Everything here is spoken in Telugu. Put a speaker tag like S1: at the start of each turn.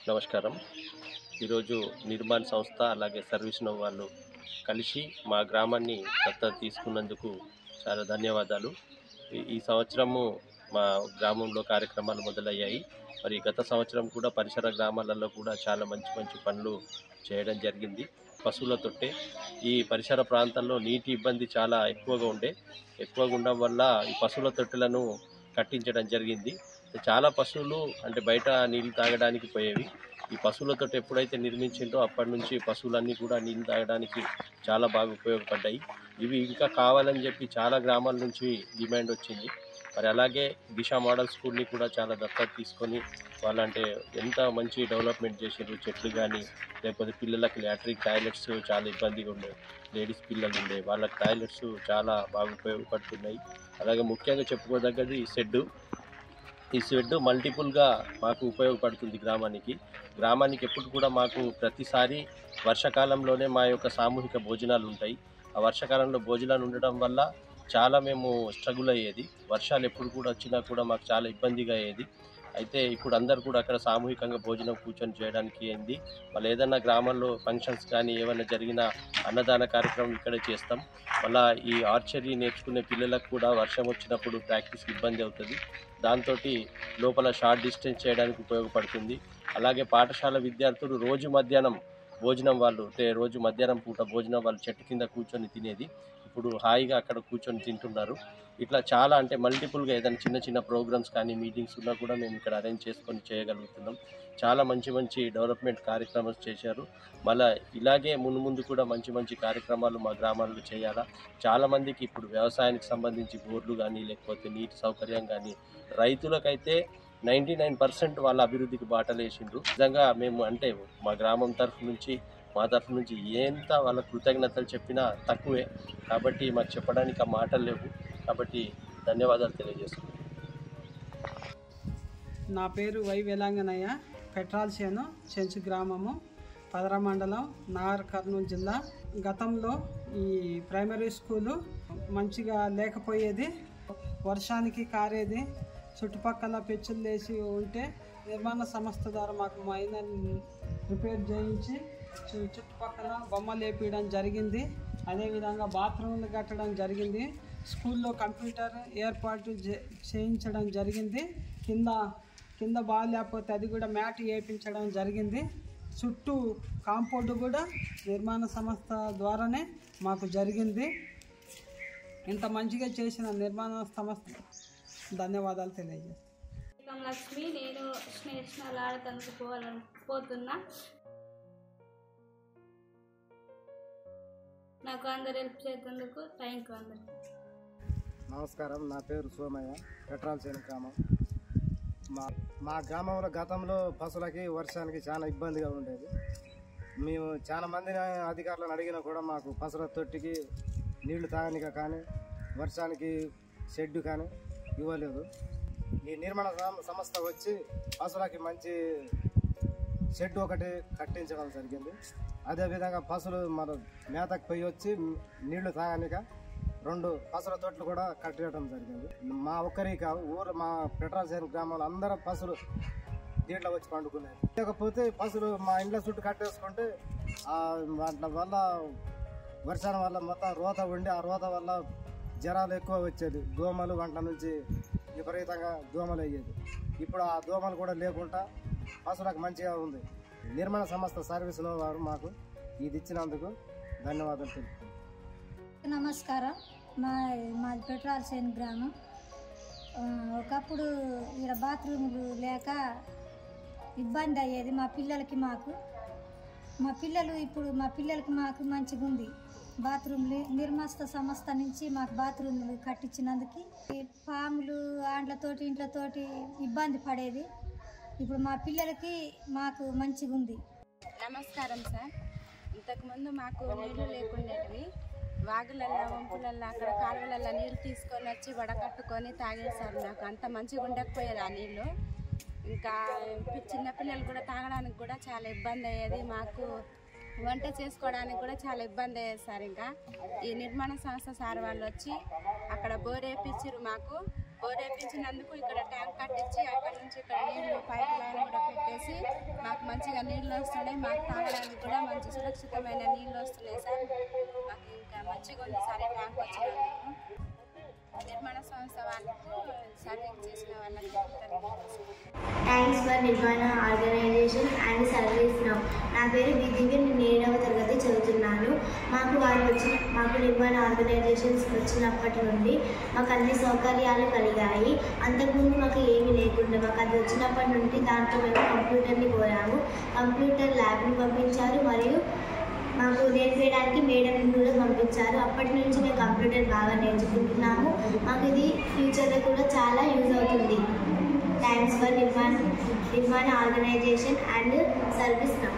S1: నమస్కారం. ఈరోజు నిర్మాణ్ సంస్థ అలాగే సర్వీస్ నౌ వాళ్ళు కలిసి మా గ్రామాన్ని దత్తత తీసుకున్నందుకు చాలా ధన్యవాదాలు. ఈ సంవత్సరము మా గ్రామంలో కార్యక్రమాలు మొదలయ్యాయి. మరి గత సంవత్సరం కూడా పరిసర గ్రామాలలో కూడా చాలా మంచి మంచి పనులు చేయడం జరిగింది. పశువుల తొట్టె ఈ పరిసర ప్రాంతాల్లో నీటి ఇబ్బంది చాలా ఎక్కువగా ఉండడం వల్ల ఈ పశువుల తొట్టెలను కట్టించడం జరిగింది. చాలా పశువులు అంటే బయట నీళ్ళు తాగడానికి పోయేవి. ఈ పశువులతోటి ఎప్పుడైతే నిర్మించిండ్రో అప్పటి నుంచి పశువులన్నీ కూడా నీళ్ళు తాగడానికి చాలా బాగా ఉపయోగపడ్డాయి. ఇవి ఇంకా కావాలని చెప్పి చాలా గ్రామాల నుంచి డిమాండ్ వచ్చింది. మరి అలాగే దిశ మోడల్ స్కూల్ని కూడా చాలా దత్తత తీసుకొని వాళ్ళంటే ఎంత మంచి డెవలప్మెంట్ చేసిండ్రు. చెట్లు కానీ లేకపోతే పిల్లలకి లాట్రిన్ టాయిలెట్స్ చాలా ఇబ్బందిగా ఉండే, లేడీస్ పిల్లలు ఉండే వాళ్ళకి టాయిలెట్స్ చాలా బాగా ఉపయోగపడుతున్నాయి. అలాగే ముఖ్యంగా చెప్పుకోదగ్గది ఈ షెడ్ మల్టిపుల్గా మాకు ఉపయోగపడుతుంది గ్రామానికి ఎప్పుడు కూడా మాకు ప్రతిసారి వర్షాకాలంలోనే మా యొక్క సామూహిక భోజనాలు ఉంటాయి. ఆ వర్షాకాలంలో భోజనాలు ఉండడం వల్ల చాలా మేము స్ట్రగుల్ అయ్యేది. వర్షాలు ఎప్పుడు కూడా వచ్చినా కూడా మాకు చాలా ఇబ్బందిగా అయ్యేది. అయితే ఇప్పుడు అందరు కూడా అక్కడ సామూహికంగా భోజనం కూర్చొని చేయడానికి అయింది. మళ్ళీ ఏదైనా గ్రామంలో ఫంక్షన్స్ కానీ ఏమైనా జరిగినా అన్నదాన కార్యక్రమం ఇక్కడే చేస్తాం. మళ్ళీ ఈ ఆర్చరీ నేర్చుకునే పిల్లలకు కూడా వర్షం వచ్చినప్పుడు ప్రాక్టీస్కి ఇబ్బంది అవుతుంది. దాంతో లోపల షార్ట్ డిస్టెన్స్ చేయడానికి ఉపయోగపడుతుంది. అలాగే పాఠశాల విద్యార్థులు రోజు మధ్యాహ్నం పూట భోజనం వాళ్ళు చెట్టు కింద కూర్చొని తినేది ఇప్పుడు హాయిగా అక్కడ కూర్చొని తింటున్నారు. ఇట్లా చాలా అంటే మల్టిపుల్గా ఏదైనా చిన్న చిన్న ప్రోగ్రామ్స్ కానీ మీటింగ్స్ ఉన్నా కూడా మేము ఇక్కడ అరేంజ్ చేసుకొని చేయగలుగుతున్నాం. చాలా మంచి డెవలప్మెంట్ కార్యక్రమాలు చేశారు. మళ్ళీ ఇలాగే ముందు కూడా మంచి కార్యక్రమాలు మా గ్రామాల్లో చేయాలా. చాలామందికి ఇప్పుడు వ్యవసాయానికి సంబంధించి బోర్లు కానీ లేకపోతే నీటి సౌకర్యం కానీ రైతులకైతే 99% వాళ్ళ అభివృద్ధికి బాటలేసిండ్రు. నిజంగా మేము అంటే మా గ్రామం తరఫు నుంచి ఎంత వాళ్ళ కృతజ్ఞతలు చెప్పినా తక్కువే. కాబట్టి మాకు చెప్పడానికి ఆ మాటలు లేవు. కాబట్టి ధన్యవాదాలు తెలియజేస్తున్నాను.
S2: నా పేరు వై వేలాంగనయ్య. పెట్రాల్ చేను చెంచు గ్రామము, పదర మండలం, నాగర్ కర్నూలు జిల్లా. గతంలో ఈ ప్రైమరీ స్కూలు మంచిగా లేకపోయేది, వర్షానికి కారేది. చుట్టుపక్కల పెచ్చులు వేసి ఉంటే నిర్మాణ సంస్థ ద్వారా మాకు మైనర్ రిపేర్ చేయించి చుట్టుపక్కల బొమ్మలు వేపించడం జరిగింది. అదేవిధంగా బాత్రూమ్లు కట్టడం జరిగింది. స్కూల్లో కంప్యూటర్ ఏర్పాటు చేయించడం జరిగింది. కింద బాగాలేకపోతే అది కూడా మ్యాట్ వేయించడం జరిగింది. చుట్టూ కాంపౌండ్ కూడా నిర్మాణ సంస్థ ద్వారానే మాకు జరిగింది. ఇంత మంచిగా చేసిన నిర్మాణ సంస్థ ధన్యవాదాలు తెలియజేస్తాను.
S3: లక్ష్మి, నేను నేషనల్ ఆడటానికి పోతున్నా. నాకు అందరు హెల్ప్ చేసేందుకు థ్యాంక్ యూ అందరు.
S4: నమస్కారం, నా పేరు సోమయ్య, పెట్రాల్ చేను గ్రామం. మా గ్రామంలో గతంలో పశువులకి వర్షానికి చాలా ఇబ్బందిగా ఉండేది. మేము చాలా మంది అధికారులను అడిగినా కూడా మాకు పశువుల తొట్టికి నీళ్లు తాగనిక కానీ వర్షానికి షెడ్ కానీ ఇవ్వలేదు. ఈ నిర్మాణ సంస్థ వచ్చి పశువులకి మంచి షెడ్ ఒకటి కట్టించడం జరిగింది. అదేవిధంగా పశువులు మన మేతకు పోయి వచ్చి నీళ్లు తాగనిక 2 పశువుల తొట్లు కూడా కట్టడం జరిగింది. మా ఒక్కరిక మా పెట్రాల్ చేను గ్రామంలో అందరూ పశువులు దీంట్లో వచ్చి పండుకునేది. లేకపోతే పశువులు మా ఇంట్లో చుట్టూ కట్టేసుకుంటే వాటి వల్ల వర్షాల వల్ల మొత్తం రోత ఉండి ఆ రోత వల్ల జ్వరాలు ఎక్కువ వచ్చేది. దోమలు వంట నుంచి విపరీతంగా దోమలు అయ్యేది. ఇప్పుడు ఆ దోమలు కూడా లేకుండా పశువులకు మంచిగా ఉంది. నిర్మాణ సంస్థ సర్వీసులో వారు మాకు ఇది ఇచ్చినందుకు ధన్యవాదాలు తెలుపుతున్నాను.
S5: నమస్కారం. మాది పెట్రాల్ చేను గ్రామం. ఒకప్పుడు ఇక్కడ బాత్రూములు లేక ఇబ్బంది అయ్యేది మా పిల్లలకి మాకు మంచిగా ఉంది. బాత్రూమ్లు నిర్మాణ సంస్థ నుంచి మాకు బాత్రూమ్లు కట్టించినందుకు పాములు ఇంట్లతోటి ఇబ్బంది పడేది. ఇప్పుడు మా పిల్లలకి మాకు మంచిగా ఉంది.
S6: నమస్కారం సార్. ఇంతకుముందు మాకు నీళ్లు లేకుండేటివి. వాగులల్లో, వంపులల్లో, అక్కడ కాలువలల్లో నీళ్ళు తీసుకొని వచ్చి వడకట్టుకొని తాగేది సార్. నాకు అంత మంచిగా ఉండకపోయేది ఆ నీళ్ళు. ఇంకా చిన్నపిల్లలు కూడా తాగడానికి కూడా చాలా ఇబ్బంది అయ్యేది. మాకు వంట చేసుకోవడానికి కూడా చాలా ఇబ్బంది అయ్యేది సార్. ఇంకా ఈ నిర్మాణ సంస్థ సార్ వాళ్ళు వచ్చి అక్కడ బోర్ వేయించారు. మాకు బోర్ వేయించినందుకు ఇక్కడ ట్యాంక్ కట్టించి అక్కడ నుంచి ఇక్కడ నీళ్లు పైప్ లైన్ కూడా పెట్టేసి మాకు మంచిగా నీళ్ళు వస్తున్నాయి. మాకు తాగడానికి కూడా మంచి సురక్షితమైన నీళ్ళు వస్తున్నాయి సార్. మాకు ఇంకా మంచిగా ఉంది సార్ ఈ ట్యాంక్ వచ్చినందుకు. నిర్మాణ సంస్థ వాళ్ళకు సర్వీస్ చేసిన వాళ్ళకి
S7: థ్యాంక్స్ ఫర్ నిర్మాణ ఆర్గనైజేషన్ అండ్ సర్వీస్ నౌ. నా పేరు దివ్య, నేను 7వ తరగతి చదువుతున్నాను. మాకు నిర్మాణ ఆర్గనైజేషన్స్ వచ్చినప్పటి నుండి మాకు అన్ని సౌకర్యాలు కలిగాయి. అంతకుముందు మాకు ఏమీ లేకుండా మాకు అది వచ్చినప్పటి నుండి దాంట్లో మేము కంప్యూటర్ని కోరాము. కంప్యూటర్ ల్యాబ్ని పంపించారు మరియు మాకు నేర్పేయడానికి మేడంని కూడా పంపించారు. అప్పటి నుంచి మేము కంప్యూటర్ బాగా నేర్చుకుంటున్నాము. మాకు ఇది ఫ్యూచర్లో కూడా చాలా యూజ్ అవుతుంది. థ్యాంక్స్ ఫర్ నిర్మాణ ఆర్గనైజేషన్ అండ్ సర్వీస్ నౌ.